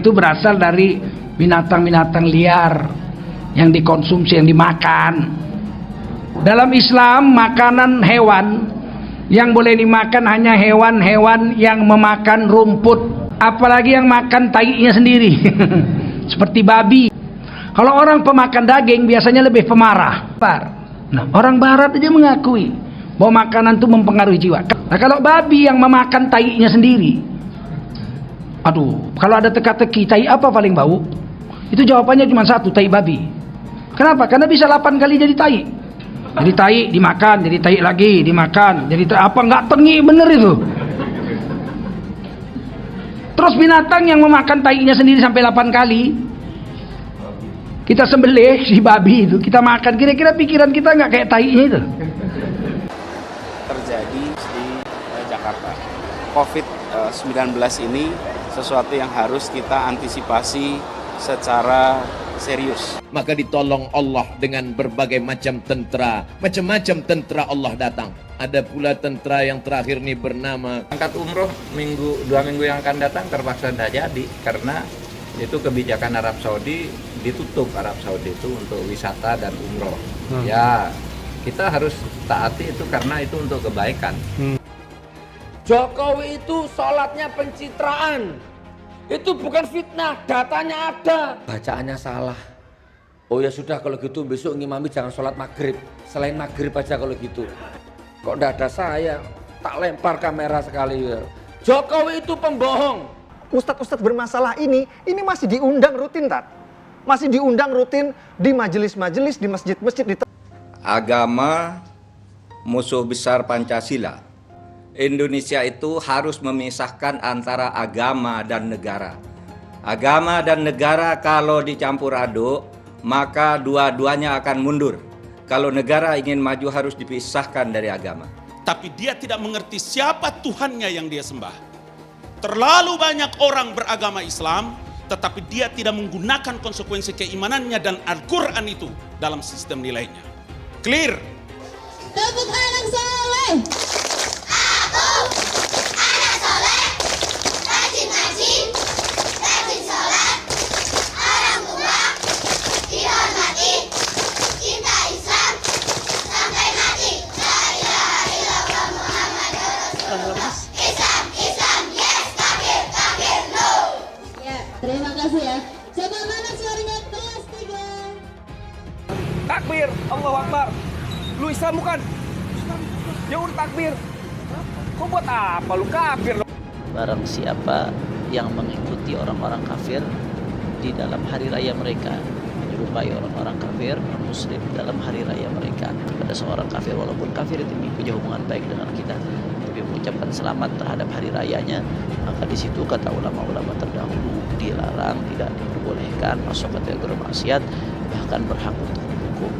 itu berasal dari binatang-binatang liar yang dikonsumsi, yang dimakan. Dalam Islam, makanan hewan yang boleh dimakan hanya hewan-hewan yang memakan rumput, apalagi yang makan tainya sendiri. Seperti babi. Kalau orang pemakan daging biasanya lebih pemarah. Nah, orang barat aja mengakui bahwa makanan itu mempengaruhi jiwa. Nah, kalau babi yang memakan tainya sendiri, aduh, kalau ada teka-teki, tai apa paling bau? Itu jawabannya cuma satu, tai babi. Kenapa? Karena bisa 8 kali jadi tai. Jadi tai dimakan, jadi tai lagi dimakan, jadi apa nggak tengi bener itu. Terus binatang yang memakan tainya sendiri sampai 8 kali, kita sembelih si babi itu, kita makan, kira-kira pikiran kita nggak kayak tainya itu? Terjadi di Jakarta. COVID-19 ini sesuatu yang harus kita antisipasi secara serius. Maka ditolong Allah dengan berbagai macam tentera. Macam-macam tentera Allah datang. Ada pula tentera yang terakhir nih bernama angkat umroh 2 minggu yang akan datang terpaksa tidak jadi karena itu kebijakan Arab Saudi, ditutup Arab Saudi itu untuk wisata dan umroh. Ya kita harus taati itu karena itu untuk kebaikan. Jokowi itu sholatnya pencitraan. Itu bukan fitnah, datanya ada. Bacaannya salah. Oh ya sudah kalau gitu besok ngimami jangan sholat maghrib. Selain maghrib aja kalau gitu. Kok enggak ada saya, tak lempar kamera sekali. Jokowi itu pembohong. Ustadz-ustadz bermasalah ini masih diundang rutin, Tat. Masih diundang rutin di majelis-majelis, di masjid-masjid. Agama musuh besar Pancasila. Indonesia itu harus memisahkan antara agama dan negara. Agama dan negara kalau dicampur aduk, maka dua-duanya akan mundur. Kalau negara ingin maju harus dipisahkan dari agama. Tapi dia tidak mengerti siapa Tuhannya yang dia sembah. Terlalu banyak orang beragama Islam, tetapi dia tidak menggunakan konsekuensi keimanannya dan Al-Quran itu dalam sistem nilainya. Clear? Tepuk tangan soleh. Aku anak soleh, rajin ngaji, rajin sholat, orang tua dihormati, cinta Islam sampai mati. La ilaha illallah Muhammadur Rasulullah. Islam, yes, kafir, no. Ya, terima kasih ya. Coba mana suaranya kelas 3. Takbir, Allahu Akbar. Lu Islam bukan? Ya udah takbir. Kok buat apa lu kafir? Barang siapa yang mengikuti orang-orang kafir di dalam hari raya mereka, menyerupai orang-orang kafir non-muslim dalam hari raya mereka, kepada seorang kafir walaupun kafir itu punya hubungan baik dengan kita, tapi mengucapkan selamat terhadap hari rayanya, maka di situ kata ulama-ulama terdahulu dilarang, tidak diperbolehkan masuk kategori maksiat, bahkan berhak untuk dihukum.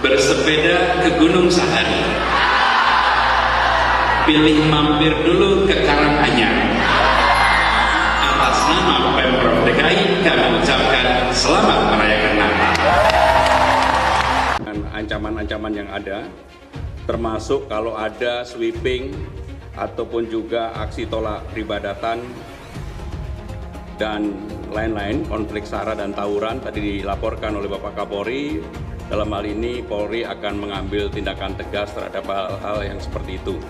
Bersepeda ke Gunung Sahari, pilih mampir dulu ke Karanganyar. Atas nama Pemprov DKI kami ucapkan selamat merayakan Natal. Dengan ancaman-ancaman yang ada, termasuk kalau ada sweeping ataupun juga aksi tolak peribadatan dan lain-lain, konflik sara dan tawuran tadi dilaporkan oleh Bapak Kapolri. Dalam hal ini Polri akan mengambil tindakan tegas terhadap hal-hal yang seperti itu.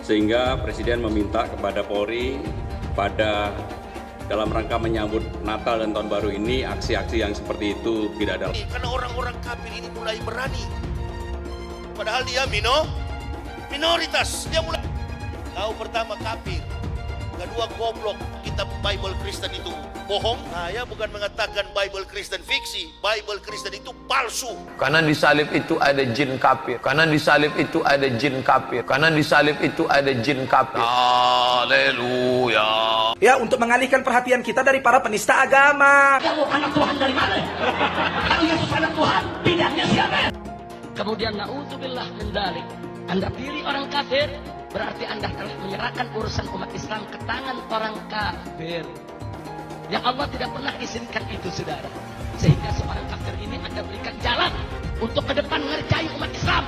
Sehingga Presiden meminta kepada Polri pada dalam rangka menyambut Natal dan Tahun Baru ini aksi-aksi yang seperti itu tidak ada. Karena orang-orang kafir ini mulai berani. Padahal dia minoritas. Dia mulai. Kau pertama kafir. Kedua goblok. Kitab Bible Kristen itu bohong. Saya bukan mengatakan Bible Kristen fiksi. Bible Kristen itu palsu. karena di salib itu ada jin kafir. Karena di salib itu ada jin kafir. Karena di salib itu ada jin kafir. Haleluya. Ya, untuk mengalihkan perhatian kita dari para penista agama. Kamu anak Tuhan dari mana? Kalau Yesus anak Tuhan, bidangnya siapa? Kemudian na'udzubillah min dzalik. Anda pilih orang kafir, berarti Anda telah menyerahkan urusan umat Islam ke tangan orang kafir. Yang Allah tidak pernah izinkan itu, saudara. Sehingga seorang kafir ini Anda berikan jalan untuk ke depan mengerjai umat Islam.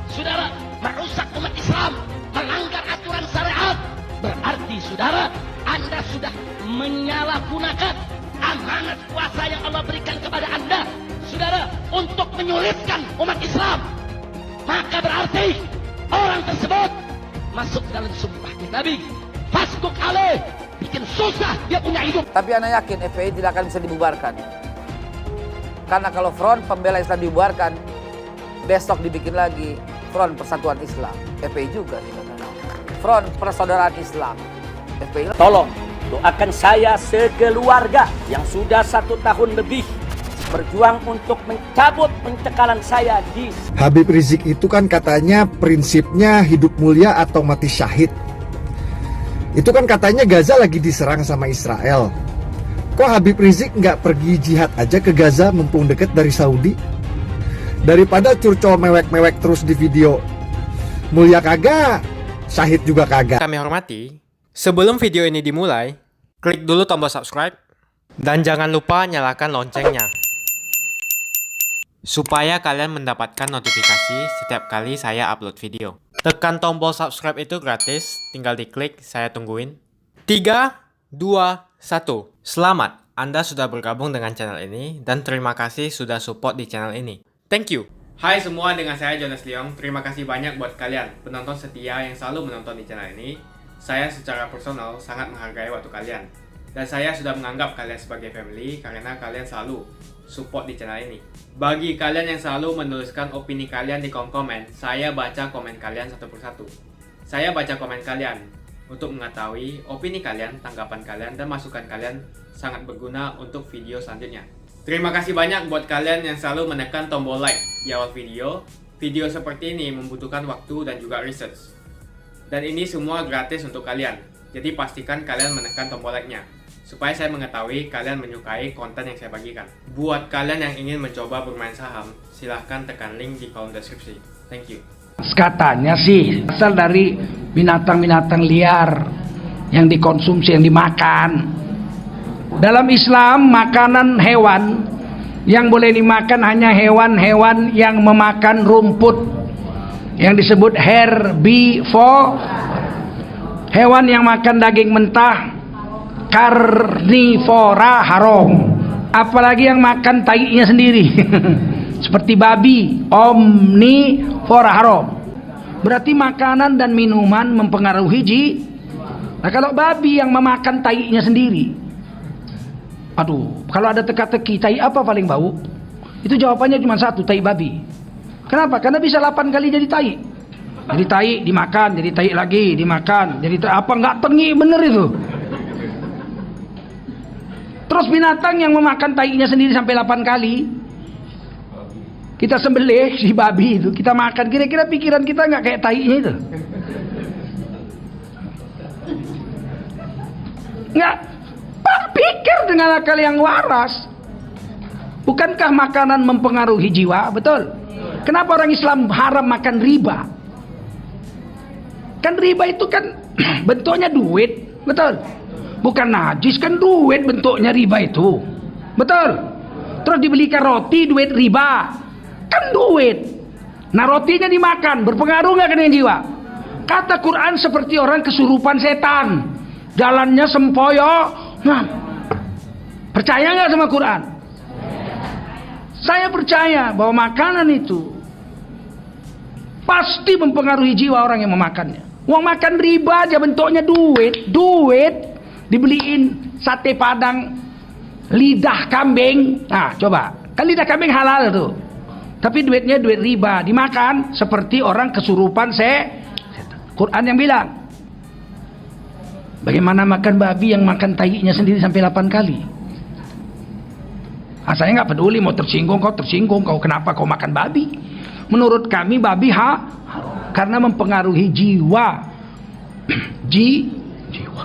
Saudara, merusak umat Islam, melanggar aturan syariat. Berarti saudara Anda sudah menyalahgunakan amanat kuasa yang Allah berikan kepada Anda, saudara, untuk menyulitkan umat Islam. Maka berarti orang tersebut masuk dalam sumpah Nabi. Fasbuk alaih, bikin susah dia punya hidup. Tapi Anda yakin FPI tidak akan bisa dibubarkan? Karena kalau Front Pembela Islam dibubarkan, besok dibikin lagi Front Persatuan Islam, FPI juga. Front Persaudaraan Islam, FPI. Tolong doakan saya sekeluarga yang sudah 1 tahun lebih berjuang untuk mencabut pencekalan saya di... Habib Rizik itu kan katanya prinsipnya hidup mulia atau mati syahid. Itu kan katanya Gaza lagi diserang sama Israel. Kok Habib Rizik nggak pergi jihad aja ke Gaza mumpung deket dari Saudi? Daripada curcol mewek-mewek terus di video. Mulia kagak, syahid juga kagak. Kami hormati, sebelum video ini dimulai, klik dulu tombol subscribe dan jangan lupa nyalakan loncengnya supaya kalian mendapatkan notifikasi setiap kali saya upload video. Tekan tombol subscribe itu gratis, tinggal diklik, saya tungguin. 3, 2, 1. Selamat, Anda sudah bergabung dengan channel ini dan terima kasih sudah support di channel ini. Thank you. Hai semua, dengan saya Jonas Leong. Terima kasih banyak buat kalian, penonton setia yang selalu menonton di channel ini. Saya secara personal sangat menghargai waktu kalian. Dan saya sudah menganggap kalian sebagai family karena kalian selalu support di channel ini. Bagi kalian yang selalu menuliskan opini kalian di kolom komen, saya baca komen kalian satu persatu. Saya baca komen kalian untuk mengetahui opini kalian, tanggapan kalian, dan masukan kalian sangat berguna untuk video selanjutnya. Terima kasih banyak buat kalian yang selalu menekan tombol like di awal video. Video seperti ini membutuhkan waktu dan juga research. Dan ini semua gratis untuk kalian. Jadi pastikan kalian menekan tombol like-nya supaya saya mengetahui kalian menyukai konten yang saya bagikan. Buat kalian yang ingin mencoba bermain saham, silahkan tekan link di kolom deskripsi. Thank you. Katanya sih asal dari binatang-binatang liar yang dikonsumsi, yang dimakan. Dalam Islam, makanan hewan yang boleh dimakan hanya hewan-hewan yang memakan rumput, yang disebut herbivore. Hewan yang makan daging mentah, karnivora, haram. Apalagi yang makan tainya sendiri seperti babi, omnivora, haram. Berarti makanan dan minuman mempengaruhi Nah kalau babi yang memakan tainya sendiri, aduh, kalau ada teka-teki tai apa paling bau, itu jawabannya cuma satu, tai babi. Kenapa? Karena bisa 8 kali jadi tai. Jadi tai dimakan, jadi tai lagi dimakan, jadi tai, apa nggak tengi bener itu. Terus binatang yang memakan tainya sendiri sampai 8 kali, kita sembelih si babi itu, kita makan, kira-kira pikiran kita nggak kayak tainya itu? Nggak. Pikir dengan akal yang waras. Bukankah makanan mempengaruhi jiwa? Betul. Kenapa orang Islam haram makan riba? Kan riba itu kan bentuknya duit, betul? Bukan najis, kan duit bentuknya riba itu, betul? Terus dibelikan roti, duit riba, kan duit. Nah rotinya dimakan, berpengaruh nggak dengan jiwa? Kata Quran seperti orang kesurupan setan, jalannya sempoyok. Nah, percaya nggak sama Quran? Saya percaya bahwa makanan itu pasti mempengaruhi jiwa orang yang memakannya. Uang makan riba aja bentuknya duit, dibeliin sate padang, lidah kambing. Nah coba, kan lidah kambing halal tuh, tapi duitnya duit riba, dimakan seperti orang kesurupan Quran yang bilang. Bagaimana makan babi yang makan tainya sendiri sampai 8 kali? Saya nggak peduli, mau tersinggung kau kenapa kau makan babi? Menurut kami babi karena mempengaruhi jiwa. Jiwa.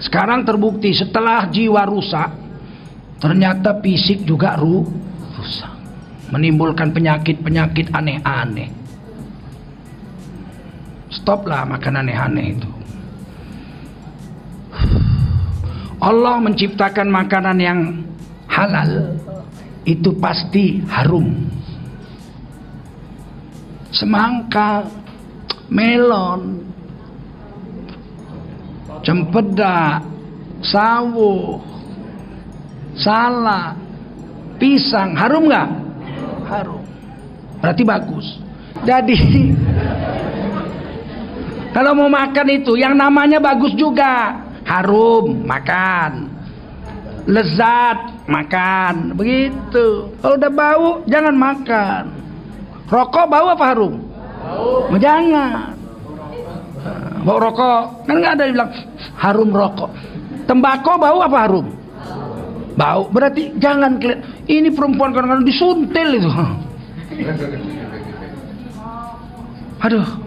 Sekarang terbukti setelah jiwa rusak, ternyata fisik juga rusak, menimbulkan penyakit-penyakit aneh-aneh. Stoplah makan aneh-aneh itu. Allah menciptakan makanan yang halal, itu pasti harum. Semangka, melon, cempedak, sawo, salak, pisang, harum nggak? Harum. Berarti bagus. Jadi kalau mau makan itu yang namanya bagus juga, harum, makan, lezat, makan, begitu. Kalau udah bau jangan makan. Rokok bau apa harum? Bau. Jangan. Bau rokok kan nggak ada yang bilang harum rokok. Tembakau bau apa harum? Bau. Berarti jangan ini perempuan kadang-kadang disuntil itu. Aduh.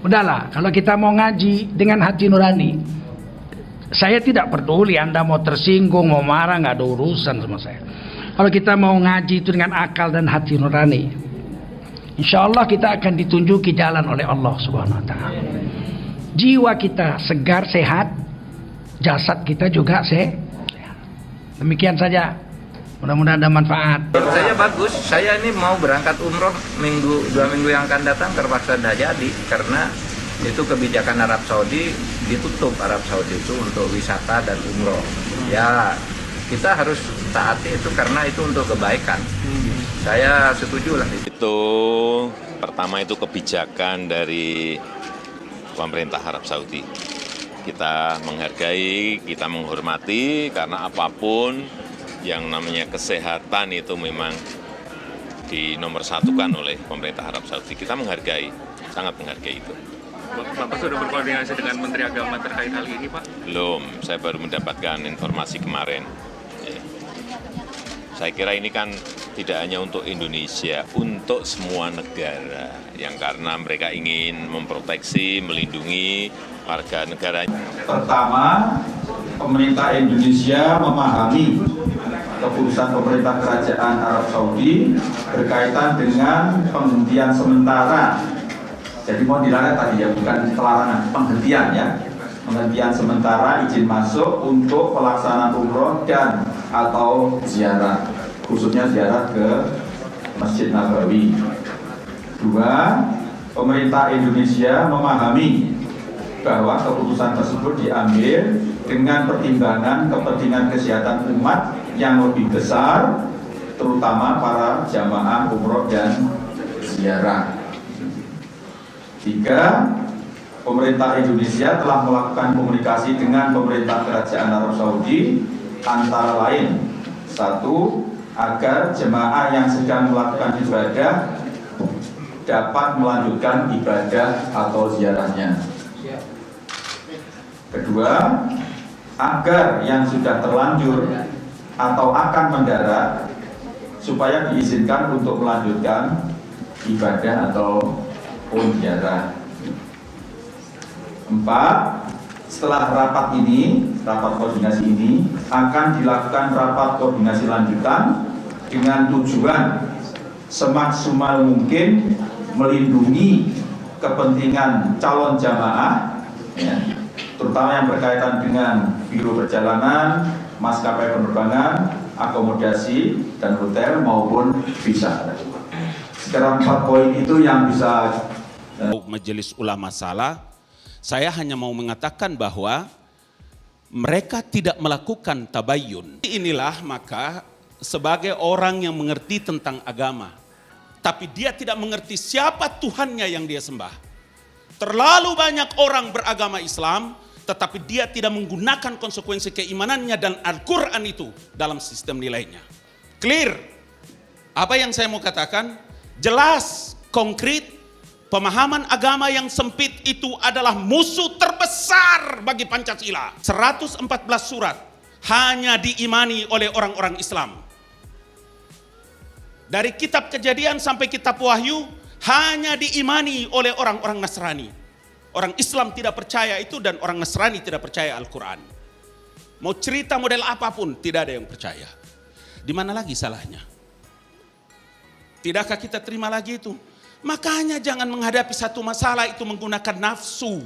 Udahlah, kalau kita mau ngaji dengan hati nurani, saya tidak peduli Anda mau tersinggung, mau marah, nggak ada urusan sama saya. Kalau kita mau ngaji itu dengan akal dan hati nurani, insya Allah kita akan ditunjuki jalan oleh Allah Subhanahu Wa Taala. Jiwa kita segar, sehat, jasad kita juga sehat. Demikian saja. Mudah-mudahan ada manfaat. Saya bagus. Saya ini mau berangkat umroh 2 minggu yang akan datang, terpaksa tidak jadi karena itu kebijakan Arab Saudi, ditutup Arab Saudi itu untuk wisata dan umroh. Ya kita harus taati itu karena itu untuk kebaikan. Saya setuju lah. Itu pertama itu kebijakan dari pemerintah Arab Saudi. Kita menghargai, kita menghormati karena apapun yang namanya kesehatan itu memang dinomorsatukan oleh pemerintah Arab Saudi. Kita menghargai, sangat menghargai itu. Bapak sudah berkoordinasi dengan Menteri Agama terkait hal ini, Pak? Belum, saya baru mendapatkan informasi kemarin. Ya. Saya kira ini kan tidak hanya untuk Indonesia, untuk semua negara yang karena mereka ingin memproteksi, melindungi warga negaranya. Pertama, pemerintah Indonesia memahami keputusan pemerintah kerajaan Arab Saudi berkaitan dengan penghentian sementara. Jadi mau dilarang tadi ya, bukan pelarangan, penghentian ya. Penghentian sementara izin masuk untuk pelaksanaan umroh dan atau ziarah, khususnya ziarah ke Masjid Nabawi. 2, pemerintah Indonesia memahami bahwa keputusan tersebut diambil dengan pertimbangan kepentingan kesehatan umat yang lebih besar, terutama para jamaah umroh dan ziarah. 3, pemerintah Indonesia telah melakukan komunikasi dengan pemerintah kerajaan Arab Saudi antara lain 1, agar jemaah yang sedang melakukan ibadah dapat melanjutkan ibadah atau ziarahnya. 2, agar yang sudah terlanjur atau akan mendarat supaya diizinkan untuk melanjutkan ibadah atau ziarah. 4, setelah rapat ini, rapat koordinasi ini akan dilakukan rapat koordinasi lanjutan dengan tujuan semaksimal mungkin melindungi kepentingan calon jamaah ya, terutama yang berkaitan dengan biro perjalanan, maskapai penerbangan, akomodasi dan hotel maupun visa. Sekarang 4 poin itu yang bisa Majelis Ulama salah. Saya hanya mau mengatakan bahwa mereka tidak melakukan tabayyun. Inilah maka sebagai orang yang mengerti tentang agama, tapi dia tidak mengerti siapa Tuhannya yang dia sembah. Terlalu banyak orang beragama Islam, tetapi dia tidak menggunakan konsekuensi keimanannya dan Al-Quran itu dalam sistem nilainya. Clear? Apa yang saya mau katakan? Jelas, konkret, pemahaman agama yang sempit itu adalah musuh terbesar bagi Pancasila. 114 surat hanya diimani oleh orang-orang Islam. Dari kitab Kejadian sampai kitab Wahyu hanya diimani oleh orang-orang Nasrani. Orang Islam tidak percaya itu dan orang Nasrani tidak percaya Al-Quran. Mau cerita model apapun tidak ada yang percaya. Di mana lagi salahnya? Tidakkah kita terima lagi itu? Makanya jangan menghadapi satu masalah itu menggunakan nafsu.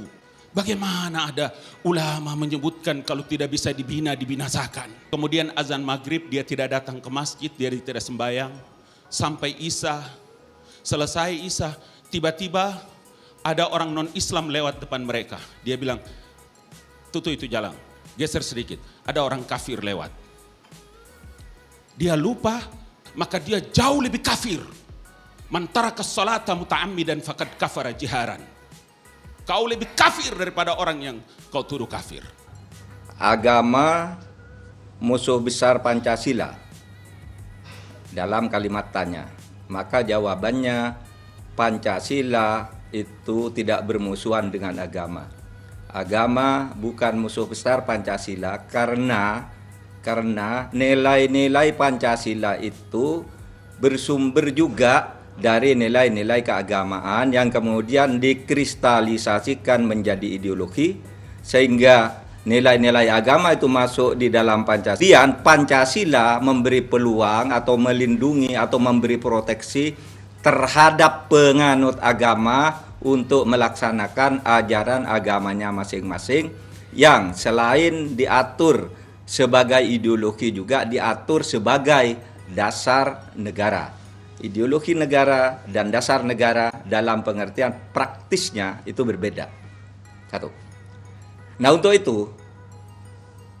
Bagaimana ada ulama menyebutkan kalau tidak bisa dibina, dibinasakan. Kemudian azan maghrib dia tidak datang ke masjid, dia tidak sembahyang. Sampai Isya, selesai Isya, tiba-tiba ada orang non-Islam lewat depan mereka. Dia bilang, tutup itu jalan, geser sedikit, ada orang kafir lewat. Dia lupa, maka dia jauh lebih kafir. Man taraka sholata muta'ammidan faqad kafara jiharan. Kau lebih kafir daripada orang yang kau tuduh kafir. Agama musuh besar Pancasila. Dalam kalimat tanya, maka jawabannya Pancasila itu tidak bermusuhan dengan agama. Agama bukan musuh besar Pancasila karena nilai-nilai Pancasila itu bersumber juga dari nilai-nilai keagamaan yang kemudian dikristalisasikan menjadi ideologi, sehingga nilai-nilai agama itu masuk di dalam Pancasila. Pancasila memberi peluang atau melindungi atau memberi proteksi terhadap penganut agama untuk melaksanakan ajaran agamanya masing-masing, yang selain diatur sebagai ideologi juga diatur sebagai dasar negara. Ideologi negara dan dasar negara dalam pengertian praktisnya itu berbeda. Satu. Nah, untuk itu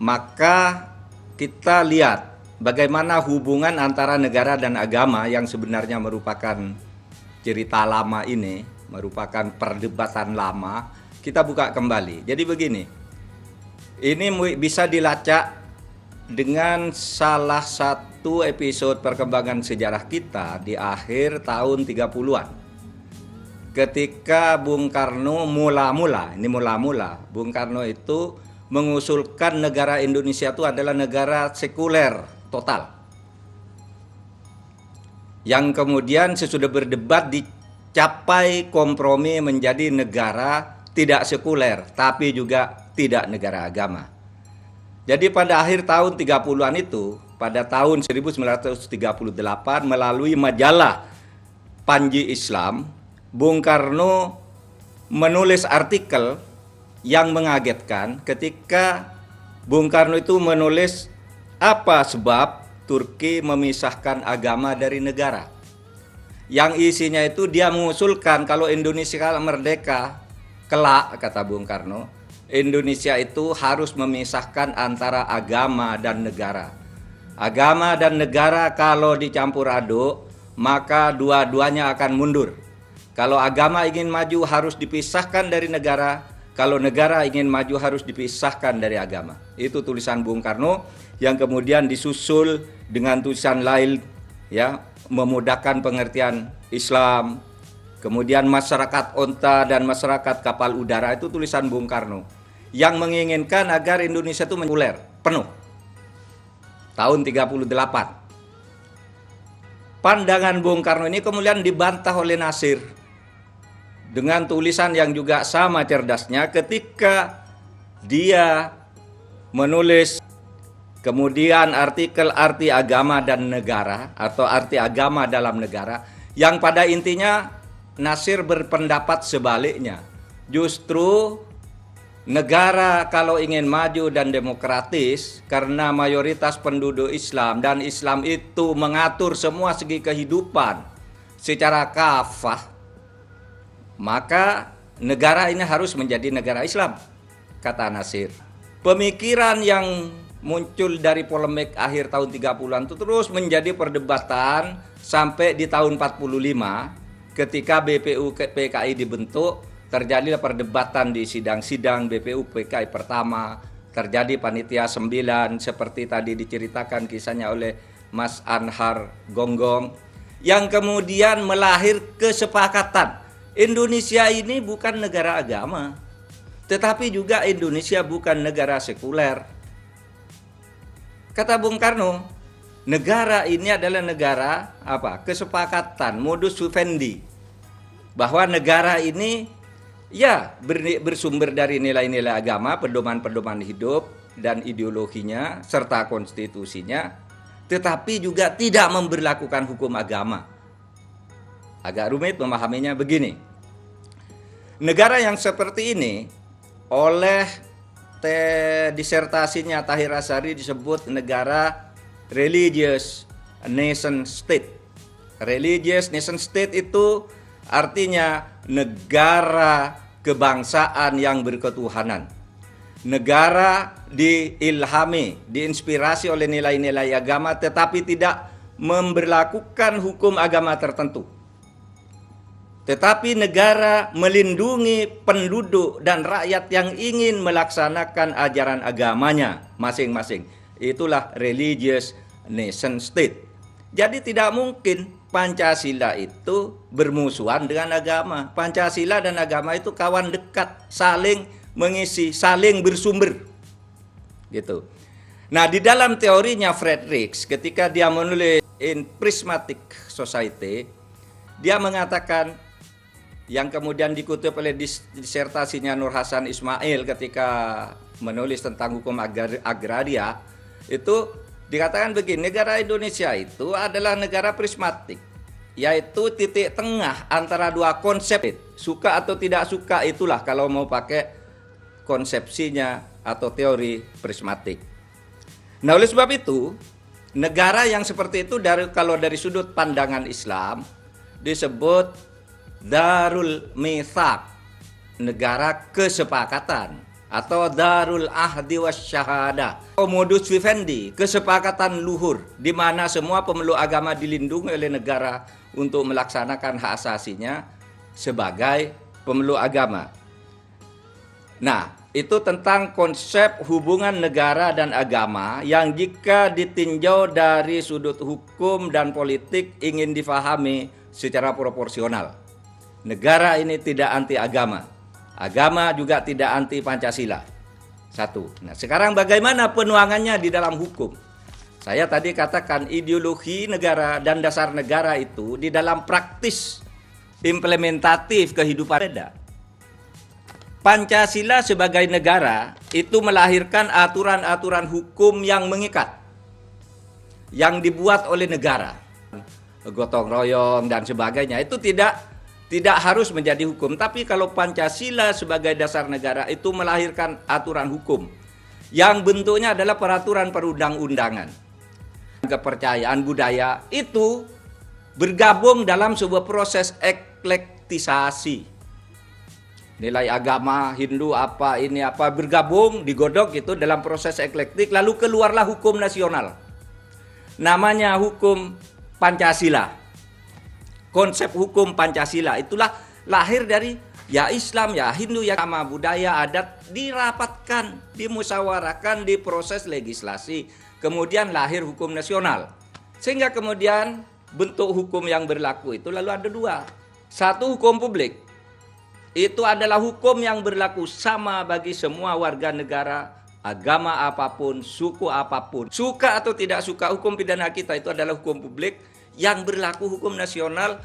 maka kita lihat bagaimana hubungan antara negara dan agama yang sebenarnya merupakan cerita lama ini, merupakan perdebatan lama, kita buka kembali. Jadi begini, ini bisa dilacak dengan salah satu episode perkembangan sejarah kita di akhir tahun 30-an. Ketika Bung Karno mula-mula, Bung Karno itu mengusulkan negara Indonesia itu adalah negara sekuler total. Yang kemudian sesudah berdebat dicapai kompromi menjadi negara tidak sekuler, tapi juga tidak negara agama. Jadi pada akhir tahun 30-an itu, pada tahun 1938 melalui majalah Panji Islam, Bung Karno menulis artikel yang mengagetkan ketika Bung Karno itu menulis apa sebab Turki memisahkan agama dari negara. Yang isinya itu dia mengusulkan kalau Indonesia merdeka kelak, kata Bung Karno, Indonesia itu harus memisahkan antara agama dan negara. Agama dan negara kalau dicampur aduk, maka dua-duanya akan mundur. Kalau agama ingin maju harus dipisahkan dari negara, kalau negara ingin maju harus dipisahkan dari agama. Itu tulisan Bung Karno yang kemudian disusul dengan tulisan lain, ya, memudahkan pengertian Islam. Kemudian masyarakat onta dan masyarakat kapal udara, itu tulisan Bung Karno yang menginginkan agar Indonesia itu sekuler penuh. Tahun 38. Pandangan Bung Karno ini kemudian dibantah oleh Nasir dengan tulisan yang juga sama cerdasnya ketika dia menulis kemudian artikel arti agama dan negara atau arti agama dalam negara, yang pada intinya Nasir berpendapat sebaliknya. Justru negara kalau ingin maju dan demokratis karena mayoritas penduduk Islam dan Islam itu mengatur semua segi kehidupan secara kafah, maka negara ini harus menjadi negara Islam, kata Nasir. Pemikiran yang muncul dari polemik akhir tahun 30-an itu terus menjadi perdebatan sampai di tahun 45 ketika BPU PKI dibentuk. Terjadilah perdebatan di sidang-sidang BPU PKI pertama, terjadi panitia 9 seperti tadi diceritakan kisahnya oleh Mas Anhar Gonggong, yang kemudian melahir kesepakatan Indonesia ini bukan negara agama, tetapi juga Indonesia bukan negara sekuler. Kata Bung Karno, negara ini adalah negara apa? Kesepakatan, modus vivendi, bahwa negara ini ya bersumber dari nilai-nilai agama, pedoman-pedoman hidup dan ideologinya serta konstitusinya, tetapi juga tidak memberlakukan hukum agama. Agak rumit memahaminya begini. Negara yang seperti ini oleh disertasinya Tahir Asari disebut negara religious nation state. Religious nation state itu artinya negara kebangsaan yang berketuhanan. Negara diilhami, diinspirasi oleh nilai-nilai agama, tetapi tidak memberlakukan hukum agama tertentu. Tetapi negara melindungi penduduk dan rakyat yang ingin melaksanakan ajaran agamanya masing-masing. Itulah religious nation state. Jadi tidak mungkin Pancasila itu bermusuhan dengan agama. Pancasila dan agama itu kawan dekat, saling mengisi, saling bersumber. Gitu. Nah, di dalam teorinya Friedrich, ketika dia menulis In Prismatic Society, dia mengatakan, yang kemudian dikutip oleh disertasinya Nur Hasan Ismail ketika menulis tentang hukum agraria, itu dikatakan begini, negara Indonesia itu adalah negara prismatik, yaitu titik tengah antara dua konsep, suka atau tidak suka, itulah kalau mau pakai konsepsinya atau teori prismatik. Nah, oleh sebab itu, negara yang seperti itu kalau dari sudut pandangan Islam disebut Darul Mithaq, negara kesepakatan, atau Darul Ahdi Wasyahada, atau modus vivendi, kesepakatan luhur, di mana semua pemeluk agama dilindungi oleh negara untuk melaksanakan hak asasinya sebagai pemeluk agama. Nah, itu tentang konsep hubungan negara dan agama yang jika ditinjau dari sudut hukum dan politik ingin difahami secara proporsional. Negara ini tidak anti agama. Agama juga tidak anti Pancasila. Satu. Nah, sekarang bagaimana penuangannya di dalam hukum? Saya tadi katakan ideologi negara dan dasar negara itu di dalam praktis implementatif kehidupan beda. Pancasila sebagai negara itu melahirkan aturan-aturan hukum yang mengikat, yang dibuat oleh negara, gotong royong dan sebagainya, itu tidak harus menjadi hukum. Tapi kalau Pancasila sebagai dasar negara itu melahirkan aturan hukum yang bentuknya adalah peraturan perundang-undangan. Kepercayaan budaya itu bergabung dalam sebuah proses eklektisasi. Nilai agama, Hindu apa, ini apa, bergabung, digodok itu dalam proses eklektik, lalu keluarlah hukum nasional. Namanya hukum Pancasila. Konsep hukum Pancasila itulah lahir dari ya Islam, ya Hindu, ya agama, budaya, adat, dirapatkan, dimusyawarahkan, diproses legislasi, kemudian lahir hukum nasional. Sehingga kemudian bentuk hukum yang berlaku itu lalu ada dua. Satu, hukum publik. Itu adalah hukum yang berlaku sama bagi semua warga negara, agama apapun, suku apapun. Suka atau tidak suka, hukum pidana kita itu adalah hukum publik yang berlaku hukum nasional,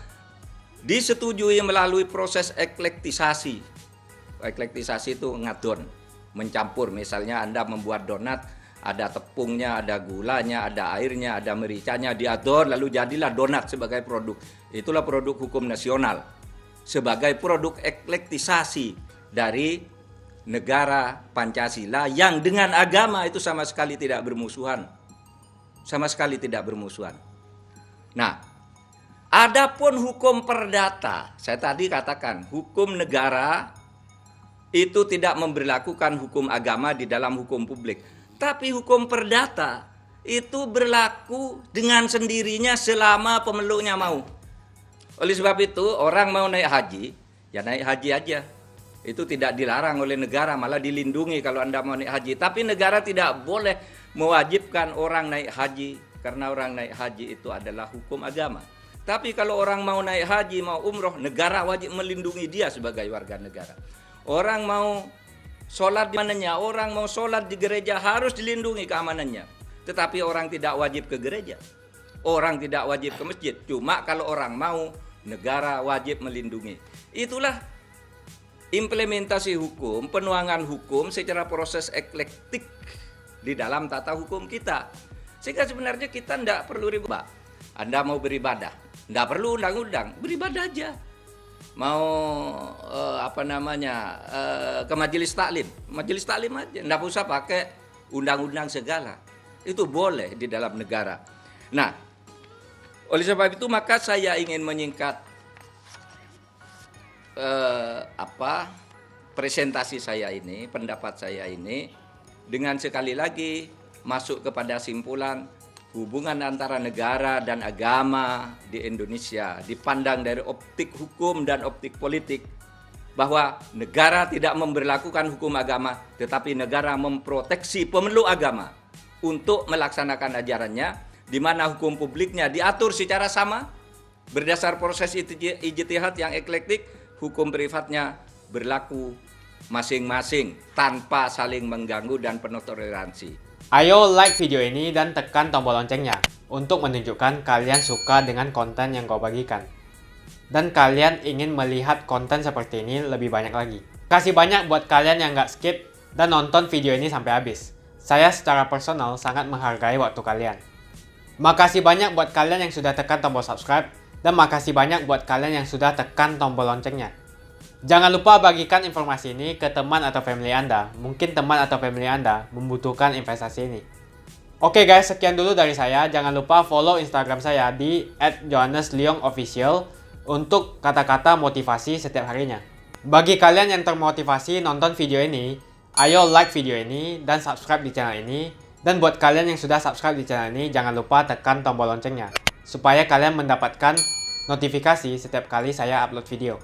disetujui melalui proses eklektisasi. Eklektisasi itu ngadon, mencampur. Misalnya Anda membuat donat, ada tepungnya, ada gulanya, ada airnya, ada mericanya, diadon, lalu jadilah donat sebagai produk. Itulah produk hukum nasional, sebagai produk eklektisasi dari negara Pancasila yang dengan agama itu sama sekali tidak bermusuhan. Sama sekali tidak bermusuhan. Nah, adapun hukum perdata, saya tadi katakan hukum negara itu tidak memberlakukan hukum agama di dalam hukum publik. Tapi hukum perdata itu berlaku dengan sendirinya selama pemeluknya mau. Oleh sebab itu, orang mau naik haji, ya naik haji aja. Itu tidak dilarang oleh negara, malah dilindungi kalau Anda mau naik haji. Tapi negara tidak boleh mewajibkan orang naik haji, karena orang naik haji itu adalah hukum agama. Tapi kalau orang mau naik haji, mau umroh, negara wajib melindungi dia sebagai warga negara. Orang mau sholat di mananya, orang mau sholat di gereja harus dilindungi keamanannya. Tetapi orang tidak wajib ke gereja. Orang tidak wajib ke masjid. Cuma kalau orang mau, negara wajib melindungi. Itulah implementasi hukum, penuangan hukum secara proses eklektik di dalam tata hukum kita. Sehingga sebenarnya kita tidak perlu ribut. Anda mau beribadah, tidak perlu undang-undang, beribadah aja. Mau ke majelis taklim aja, tidak usah pakai undang-undang segala. Itu boleh di dalam negara. Nah, oleh sebab itu maka saya ingin menyingkat presentasi saya ini, pendapat saya ini, dengan sekali lagi masuk kepada simpulan hubungan antara negara dan agama di Indonesia dipandang dari optik hukum dan optik politik, bahwa negara tidak memberlakukan hukum agama, tetapi negara memproteksi pemeluk agama untuk melaksanakan ajarannya, di mana hukum publiknya diatur secara sama berdasar proses ijtihad yang eklektik, hukum privatnya berlaku masing-masing tanpa saling mengganggu dan penuh toleransi. Ayo like video ini dan tekan tombol loncengnya untuk menunjukkan kalian suka dengan konten yang kau bagikan. Dan kalian ingin melihat konten seperti ini lebih banyak lagi. Kasih banyak buat kalian yang nggak skip dan nonton video ini sampai habis. Saya secara personal sangat menghargai waktu kalian. Makasih banyak buat kalian yang sudah tekan tombol subscribe, dan makasih banyak buat kalian yang sudah tekan tombol loncengnya. Jangan lupa bagikan informasi ini ke teman atau family Anda. Mungkin teman atau family Anda membutuhkan investasi ini. Oke guys, sekian dulu dari saya. Jangan lupa follow Instagram saya di @johannesleongofficial untuk kata-kata motivasi setiap harinya. Bagi kalian yang termotivasi nonton video ini, ayo like video ini dan subscribe di channel ini. Dan buat kalian yang sudah subscribe di channel ini, jangan lupa tekan tombol loncengnya supaya kalian mendapatkan notifikasi setiap kali saya upload video.